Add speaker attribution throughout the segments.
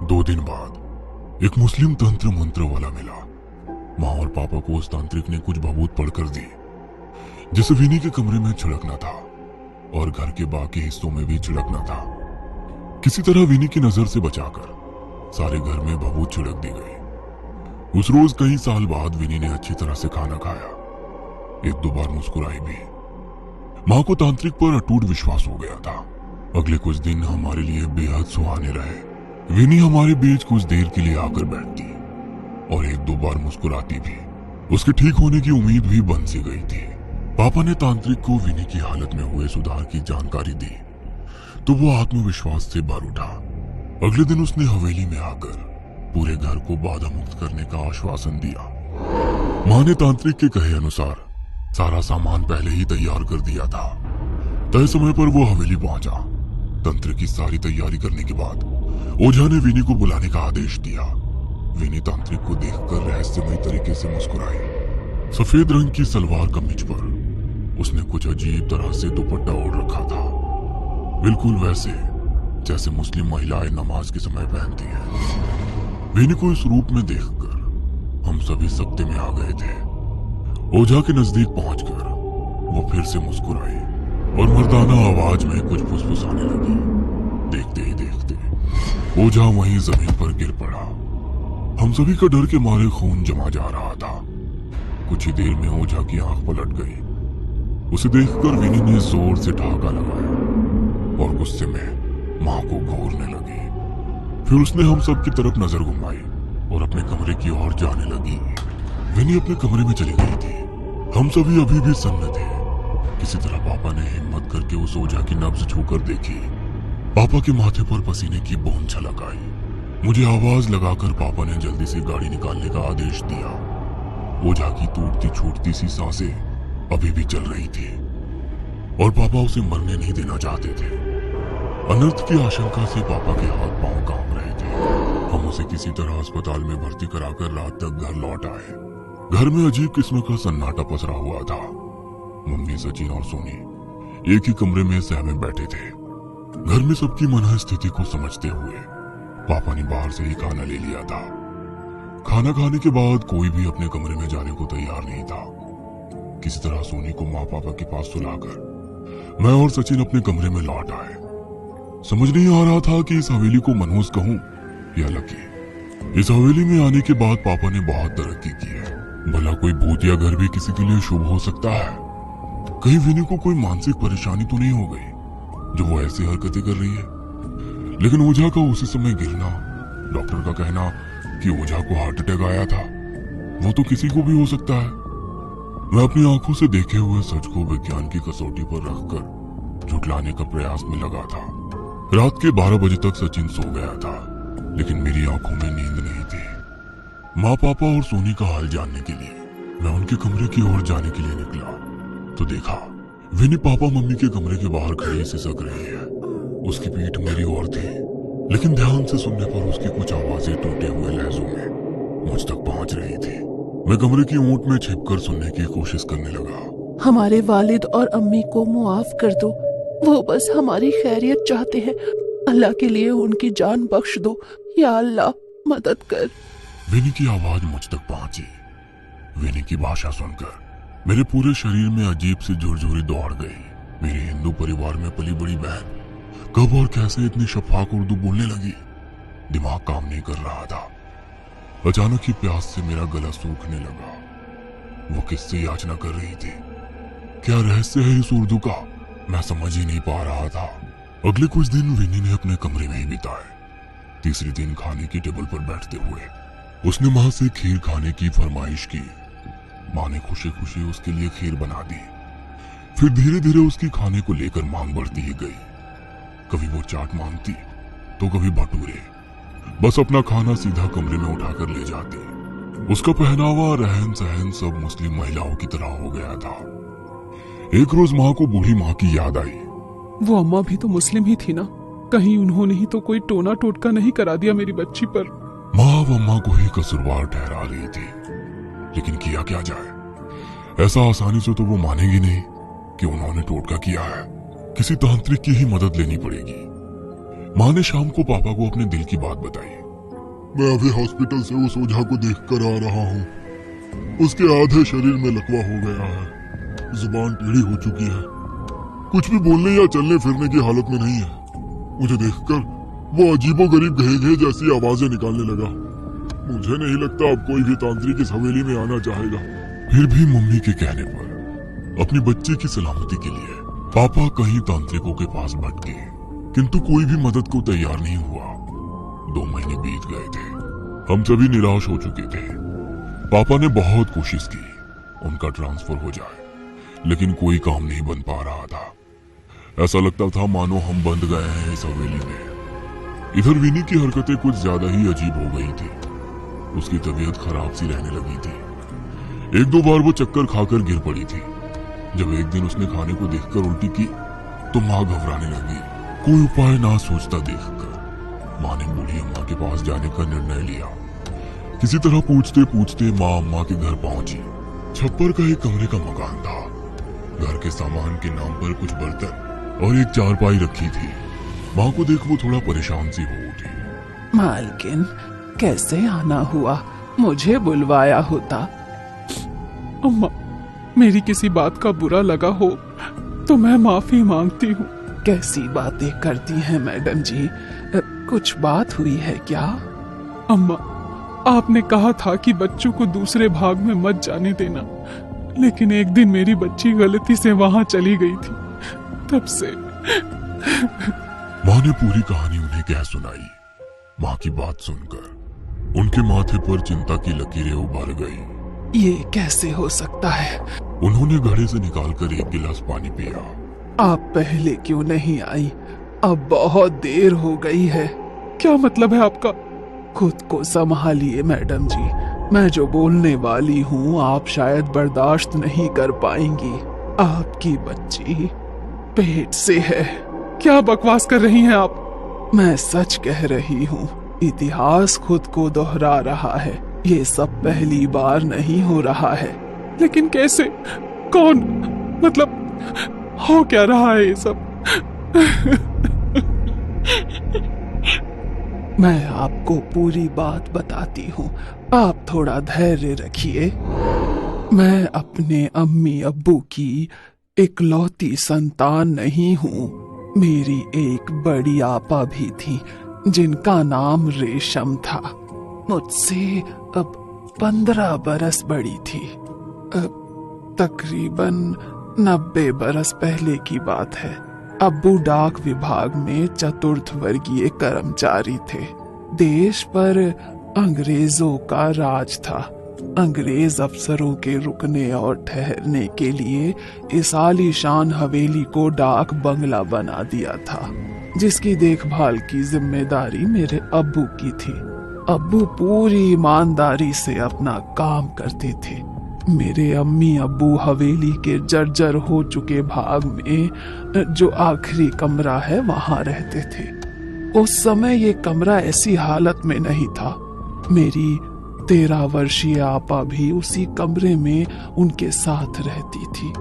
Speaker 1: 2 दिन बाद एक मुस्लिम तंत्र मंत्र वाला मिला। माँ और पापा को उस तांत्रिक ने कुछ भभूत पढ़कर दी, जिसे विनी के कमरे में छिड़कना था और घर के बाकी हिस्सों में भी छिड़कना था। किसी तरह विनी की नजर से बचाकर सारे घर में भभूत छिड़क दी गई। उस रोज कई साल बाद विनी ने अच्छी तरह से खाना खाया, 1-2 बार मुस्कुराई भी। माँ को तांत्रिक पर अटूट विश्वास हो गया था। अगले कुछ दिन हमारे लिए बेहद सुहाने रहे। विनी हमारे बीच कुछ देर के लिए आकर बैठती और 1-2 बार मुस्कुराती भी। उसके ठीक होने की उम्मीद भी बन सी गई थी। पापा ने तांत्रिक को विनी की हालत में हुए सुधार की जानकारी दी तो वो आत्मविश्वास से भर उठा। अगले दिन उसने हवेली में आकर पूरे घर को बाधा मुक्त करने का आश्वासन दिया। माँ ने तांत्रिक के कहे अनुसार सारा सामान पहले ही तैयार कर दिया था। तय समय पर वो हवेली पहुंचा। तंत्र की सारी तैयारी करने के बाद ओझा ने विनी को बुलाने का आदेश दिया। विनी तांत्रिक को देखकर रहस्यमय तरीके से मुस्कुराई। सफेद रंग की सलवार कमीज पर उसने कुछ अजीब तरह से दुपट्टा ओढ़ रखा था, बिल्कुल वैसे जैसे मुस्लिम महिलाएं नमाज के समय पहनती हैं। विनी को इस रूप में देखकर हम सभी सकते में आ गए थे। ओझा के नजदीक पहुंचकर वो फिर से मुस्कुराई और मर्दाना आवाज में कुछ फुसफुसाने लगी। देखते ही देखते ओझा वहीं जमीन पर गिर पड़ा। हम सभी का डर के मारे खून जमा जा रहा था। कुछ ही देर में ओझा की आंख पलट गई। उसे देखकर विनी ने जोर से ठहाका लगाया और गुस्से में मां को घूरने लगी। फिर उसने हम सब की तरफ नजर घुमाई और अपने कमरे की ओर जाने लगी। विनी अपने कमरे में चली गई थी। हम सभी अभी भी सन्न थे। किसी तरह पापा ने हिम्मत करके उस ओझा की नब्ज छूकर देखी। पापा के माथे पर पसीने की बूंद छलक आई। मुझे आवाज लगाकर पापा ने जल्दी से गाड़ी निकालने का आदेश दिया। ओझा की टूटती छूटती सी सांसें अभी भी चल रही थी और पापा उसे मरने नहीं देना चाहते थे। अनर्थ की आशंका से पापा के हाथ पांव कांप रहे थे। हम उसे किसी तरह अस्पताल में भर्ती कराकर रात तक घर लौट आए। घर में अजीब किस्म का सन्नाटा पसरा हुआ था। मम्मी, सचिन और सोनी एक ही कमरे में सहमे बैठे थे। घर में सबकी मनः स्थिति को समझते हुए पापा ने बाहर से ही खाना ले लिया था। खाना खाने के बाद कोई भी अपने कमरे में जाने को तैयार नहीं था। किसी तरह सोनी को माँ पापा के पास सुलाकर मैं और सचिन अपने कमरे में लौट आए। समझ नहीं आ रहा था कि इस हवेली को मनहूस कहूं या लकी। इस हवेली में आने के बाद पापा ने बहुत तरक्की की है। भला कोई भूतिया घर भी किसी के लिए शुभ हो सकता है। कहीं विनी को कोई मानसिक परेशानी तो नहीं हो गई जो वो ऐसी हरकतें कर रही है। लेकिन ओझा का उसी समय गिरना, डॉक्टर का कहना कि ओझा को हार्ट अटैक आया था, वो तो किसी को भी हो सकता है। मैं अपनी आंखों से देखे हुए सच को विज्ञान की कसौटी पर रखकर झुटलाने का प्रयास में लगा था। रात के 12 बजे तक सचिन सो गया था, लेकिन मेरी आंखों में नींद नहीं थी। माँ, पापा और सोनी का हाल जानने के लिए मैं उनके कमरे की ओर जाने के लिए निकला तो देखा विनी पापा मम्मी के कमरे के बाहर खड़ी सिसक रही है। उसकी पीठ मेरी ओर थी, लेकिन ध्यान से सुनने पर उसकी कुछ आवाजें टूटे हुए लहजों में मुझ तक पहुंच रही थी। मैं कमरे की ऊंट में छिपकर सुनने की कोशिश करने लगा।
Speaker 2: हमारे वालिद और अम्मी को मुआफ कर दो, वो बस हमारी खैरियत चाहते हैं। अल्लाह के लिए उनकी जान बख्श दो, या अल्लाह मदद कर।
Speaker 1: विनी की आवाज मुझ तक पहुंची। विनी की भाषा सुनकर मेरे पूरे शरीर में अजीब सी झुरझुरी दौड़ गई। मेरे हिंदू परिवार में पली बड़ी बहन कब और कैसे इतनी शफाक उर्दू बोलने लगी, दिमाग काम नहीं कर रहा था। अचानक ही प्यास से मेरा गला सूखने लगा। वो किससे याचना कर रही थी? क्या रहस्य है इस उर्दू का? मैं समझ ही नहीं पा रहा था। अगले कुछ दिन विनी ने अपने कमरे में ही बिताए। तीसरे दिन खाने की टेबल पर बैठते हुए उसने माँ से खीर खाने की फरमाइश की। माँ ने खुशी खुशी उसके लिए खीर बना दी। फिर धीरे धीरे उसकी खाने को लेकर मांग बढ़ती ही गई। कभी वो चाट मांगती तो कभी भटूरे। बस अपना खाना सीधा कमरे में उठाकर ले जाती। उसका पहनावा, रहन सहन सब मुस्लिम महिलाओं की तरह हो गया था। एक रोज माँ को बूढ़ी माँ की याद आई।
Speaker 3: वो अम्मा भी तो मुस्लिम ही थी ना, कहीं उन्होंने ही तो कोई टोना टोटका नहीं करा दिया मेरी बच्ची पर।
Speaker 1: माँ अब अम्मा को ही कसूरवार ठहरा रही थी, लेकिन किया क्या जाए। ऐसा आसानी से तो वो मानेगी नहीं कि उन्होंने टोटका किया है। किसी तांत्रिक की ही मदद लेनी पड़ेगी। माँ ने शाम को पापा को अपने दिल की बात बताई। मैं अभी हॉस्पिटल से उस ओझा को देख कर आ रहा हूँ। उसके आधे शरीर में लकवा हो गया है, जुबान टेढ़ी हो चुकी है, कुछ भी बोलने या चलने फिरने की हालत में नहीं है। मुझे देखकर वो अजीबोगरीब घे जैसी आवाजें निकालने लगा। मुझे नहीं लगता अब कोई भी तांत्रिक इस हवेली में आना चाहेगा। फिर भी मम्मी के कहने पर अपनी बच्चे की सलामती के लिए पापा कहीं तांत्रिकों के पास भटके, किंतु कोई भी मदद को तैयार नहीं हुआ। 2 महीने बीत गए थे, हम सभी निराश हो चुके थे। पापा ने बहुत कोशिश की उनका ट्रांसफर हो जाए, लेकिन कोई काम नहीं बन पा रहा था। ऐसा लगता था मानो हम बंद गए हैं इस हवेली में। इधर विनी की हरकतें कुछ ज्यादा ही अजीब हो गई थी। उसकी तबीयत खराब सी रहने लगी थी। 1-2 बार वो चक्कर खाकर गिर पड़ी थी। जब एक दिन उसने खाने को देखकर उल्टी की तो माँ घबराने लगी। कोई उपाय ना सोचता देखकर माँ ने बूढ़ी अम्मा के पास जाने का निर्णय लिया। किसी तरह पूछते पूछते माँ अम्मा के घर पहुंची। छप्पर का एक कमरे का मकान था। घर के सामान के नाम पर कुछ बर्तन और एक चारपाई रखी थी। माँ को देख वो थोड़ा परेशान सी हो उठी।
Speaker 2: मालकिन, कैसे आना हुआ? मुझे बुलवाया होता।
Speaker 3: अम्मा, मेरी किसी बात का बुरा लगा हो तो मैं माफी मांगती हूँ।
Speaker 2: कैसी बातें करती हैं मैडम जी? कुछ बात हुई है क्या?
Speaker 3: अम्मा, आपने कहा था कि बच्चों को दूसरे भाग में मत जाने देना, लेकिन एक दिन मेरी बच्ची गलती से वहां चली गई थी। तब से
Speaker 1: माँ ने पूरी कहानी उन्हें कह सुनाई। माँ की बात सुनकर उनके माथे पर चिंता की लकीरें उभर गई।
Speaker 2: ये कैसे हो सकता है?
Speaker 1: उन्होंने घड़े से निकालकर एक गिलास पानी पिया।
Speaker 2: आप पहले क्यों नहीं आई? अब बहुत देर हो गई है।
Speaker 3: क्या मतलब है आपका?
Speaker 2: खुद को संभालिए मैडम जी। मैं जो बोलने वाली हूँ आप शायद बर्दाश्त नहीं कर पाएंगी। आपकी बच्ची पेट से है।
Speaker 3: क्या बकवास कर रही हैं आप?
Speaker 2: मैं सच कह रही हूँ। इतिहास खुद को दोहरा रहा है। ये सब पहली बार नहीं हो रहा है।
Speaker 3: लेकिन कैसे? कौन? मतलब हो क्या रहा है ये सब?
Speaker 2: मैं आपको पूरी बात बताती हूँ, आप थोड़ा धैर्य रखिए। मैं अपने अम्मी अब्बू की इकलौती संतान नहीं हूँ। मेरी एक बड़ी आपा भी थी जिनका नाम रेशम था। मुझसे अब 15 बरस बड़ी थी। तकरीबन 90 बरस पहले की बात है। अब्बू डाक विभाग में चतुर्थ वर्गीय कर्मचारी थे। देश पर अंग्रेजों का राज था। अंग्रेज अफसरों के रुकने और ठहरने के लिए इस आलीशान हवेली को डाक बंगला बना दिया था, जिसकी देखभाल की जिम्मेदारी मेरे अब्बू की थी। अब्बू पूरी ईमानदारी से अपना काम करते थे। मेरे अम्मी अब्बू हवेली के जर्जर हो चुके भाग में जो आखिरी कमरा है वहां रहते थे। उस समय ये कमरा ऐसी हालत में नहीं था। मेरी 13 वर्षीय आपा भी उसी कमरे में उनके साथ रहती थी।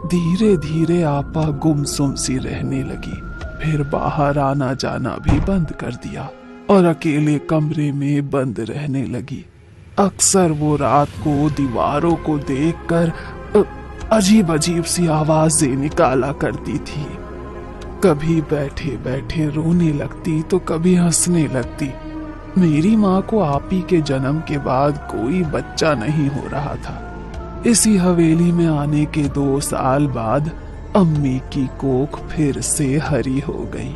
Speaker 2: धीरे धीरे आपा गुमसुम सी रहने लगी, फिर बाहर आना जाना भी बंद कर दिया और अकेले कमरे में बंद रहने लगी। अक्सर वो रात को दीवारों को देखकर अजीब अजीब सी आवाजें निकाला करती थी। कभी बैठे बैठे रोने लगती तो कभी हंसने लगती। मेरी माँ को आपी के जन्म के बाद कोई बच्चा नहीं हो रहा था। इसी हवेली में आने के 2 साल बाद अम्मी की कोख फिर से हरी हो गई।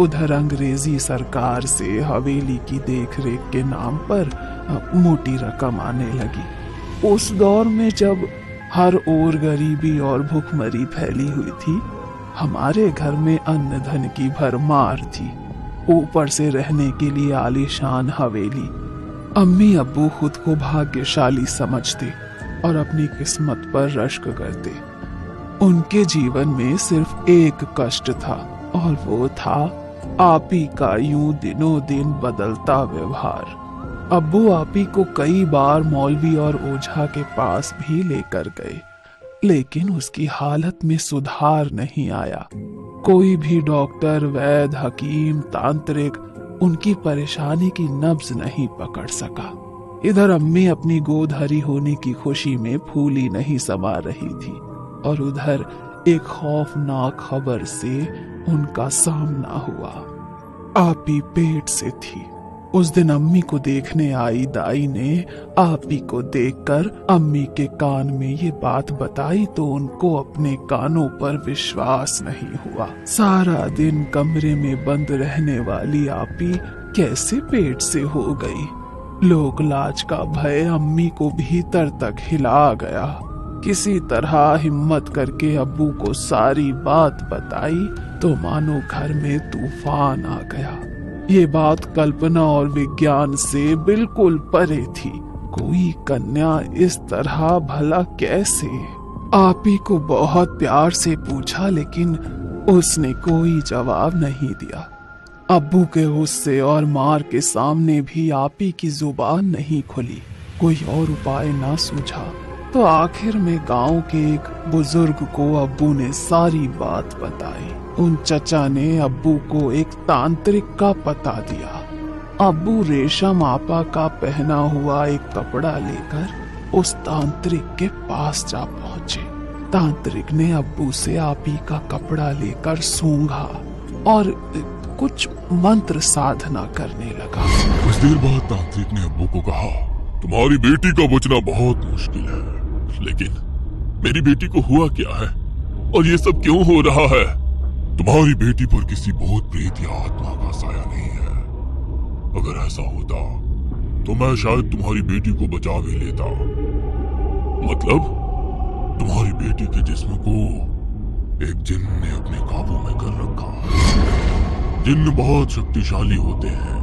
Speaker 2: उधर अंग्रेजी सरकार से हवेली की देखरेख के नाम पर मोटी रकम आने लगी। उस दौर में जब हर ओर गरीबी और भूखमरी फैली हुई थी, हमारे घर में अन्न धन की भरमार थी। ऊपर से रहने के लिए आलीशान हवेली। अम्मी अब्बू खुद को भाग्यशाली समझते और अपनी किस्मत पर रश्क करते। उनके जीवन में सिर्फ एक कष्ट था और वो था आपी का यूं दिनों दिन बदलता व्यवहार। अब्बू आपी को कई बार मौलवी और ओझा के पास भी लेकर गए, लेकिन उसकी हालत में सुधार नहीं आया। कोई भी डॉक्टर, वैद्य, हकीम, तांत्रिक उनकी परेशानी की नब्ज नहीं पकड़ सका। इधर अम्मी अपनी गोद हरी होने की खुशी में फूली नहीं समा रही थी और उधर एक खौफनाक खबर से उनका सामना हुआ। आपी पेट से थी। उस दिन अम्मी को देखने आई दाई ने आपी को देखकर अम्मी के कान में ये बात बताई तो उनको अपने कानों पर विश्वास नहीं हुआ। सारा दिन कमरे में बंद रहने वाली आपी कैसे पेट से हो गई। लोक लाज का भय अम्मी को भीतर तक हिला गया। किसी तरह हिम्मत करके अब्बू को सारी बात बताई तो मानो घर में तूफान आ गया। ये बात कल्पना और विज्ञान से बिल्कुल परे थी। कोई कन्या इस तरह भला कैसे? आपी को बहुत प्यार से पूछा लेकिन उसने कोई जवाब नहीं दिया। अब्बू के गुस्से और मार के सामने भी आपी की जुबान नहीं खुली। कोई और उपाय ना सूझा तो आखिर में गांव के एक बुजुर्ग को अब्बू ने सारी बात बताई। उन चचा ने अब्बू को एक तांत्रिक का पता दिया। अब्बू रेशम आपा का पहना हुआ एक कपड़ा लेकर उस तांत्रिक के पास जा पहुंचे। तांत्रिक ने अब्बू से आपी का कपड़ा लेकर सूंघा और कुछ मंत्र साधना करने लगा।
Speaker 1: कुछ देर बाद तांत्रिक ने अब्बू को कहा, तुम्हारी बेटी का बचना बहुत मुश्किल है, लेकिन मेरी बेटी को हुआ क्या है और ये सब क्यों हो रहा है? तुम्हारी बेटी पर किसी भूत प्रेत या आत्मा का साया नहीं है। अगर ऐसा होता तो मैं शायद तुम्हारी बेटी को बचा भी लेता। मतलब तुम्हारी बेटी के जिस्म को एक जिन्न ने अपने काबू में कर रखा। जिन्न बहुत शक्तिशाली होते हैं